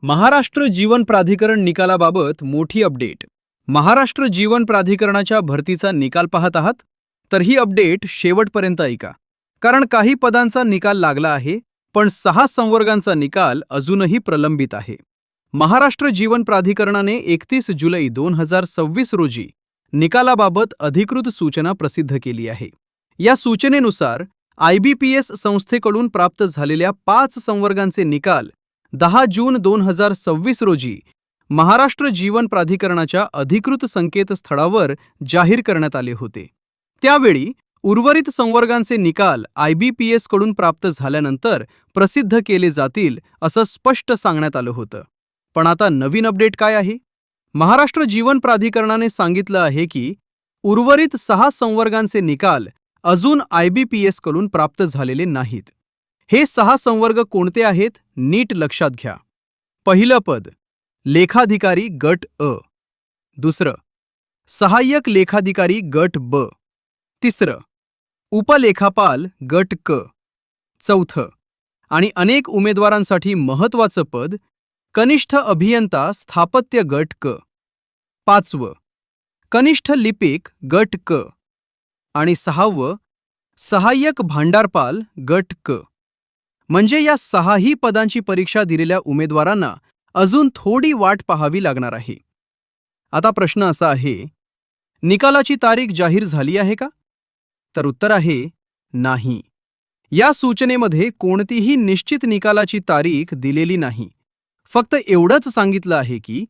महाराष्ट्र जीवन प्राधिकरण निकालाबाबत मोठी अपडेट. महाराष्ट्र जीवन प्राधिकरणाच्या भरतीचा निकाल पाहत आहात तर ही अपडेट शेवटपर्यंत ऐका, कारण काही पदांचा निकाल लागला आहे पण 6 संवर्गांचा निकाल अजूनही प्रलंबित आहे. महाराष्ट्र जीवन प्राधिकरणाने 31 जुलै 2026 रोजी निकालाबाबत अधिकृत सूचना प्रसिद्ध केली आहे. या सूचनेनुसार IBPS संस्थेकडून प्राप्त झालेल्या 5 संवर्गांचे निकाल 10 जून 2026 रोजी महाराष्ट्र जीवन प्राधिकरणाच्या अधिकृत संकेतस्थळावर जाहीर करण्यात आले होते. त्यावेळी उर्वरित संवर्गांचे निकाल IBPS कडून प्राप्त झाल्यानंतर प्रसिद्ध केले जातील असं स्पष्ट सांगण्यात आलं होतं. पण आता नवीन अपडेट काय आहे? महाराष्ट्र जीवन प्राधिकरणाने सांगितलं आहे की उर्वरित 6 संवर्गांचे निकाल अजून IBPS कडून प्राप्त झालेले नाहीत. हे 6 संवर्ग कोणते आहेत नीट लक्षात घ्या. पहिलं पद लेखाधिकारी गट अ, दुसरं सहाय्यक लेखाधिकारी गट ब, तिसरं उपलेखापाल गट क, चौथं आणि अनेक उमेदवारांसाठी महत्त्वाचं पद कनिष्ठ अभियंता स्थापत्य गट क, पाचवं कनिष्ठ लिपिक गट क आणि सहावं सहाय्यक भांडारपाल गट क. म्हणजे या 6ही पदांची परीक्षा दिलेल्या उमेदवारांना अजून थोडी वाट पाहावी लागणार आहे. आता प्रश्न असा आहे, निकालाची तारीख जाहीर झाली आहे का? तर उत्तर आहे नाही. या सूचनेमध्ये कोणतीही निश्चित निकालाची तारीख दिलेली नाही. फक्त एवढंच सांगितलं आहे की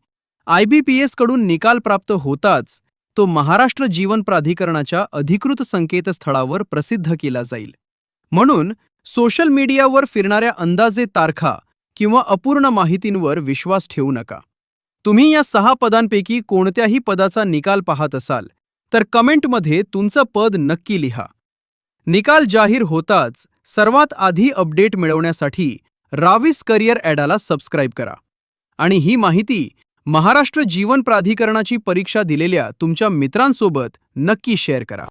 IBPS कडून निकाल प्राप्त होताच तो महाराष्ट्र जीवन प्राधिकरणाच्या अधिकृत संकेतस्थळावर प्रसिद्ध केला जाईल. म्हणून सोशल मीडियावर फिरणाऱ्या अंदाजे तारखा किंवा अपूर्ण माहितींवर विश्वास ठेवू नका. तुम्ही या 6 पदांपैकी कोणत्याही पदाचा निकाल पाहत असाल तर कमेंटमध्ये तुमचं पद नक्की लिहा. निकाल जाहीर होताच सर्वात आधी अपडेट मिळवण्यासाठी राविस करिअर ॲडाला सबस्क्राईब करा आणि ही माहिती महाराष्ट्र जीवन प्राधिकरणाची परीक्षा दिलेल्या तुमच्या मित्रांसोबत नक्की शेअर करा.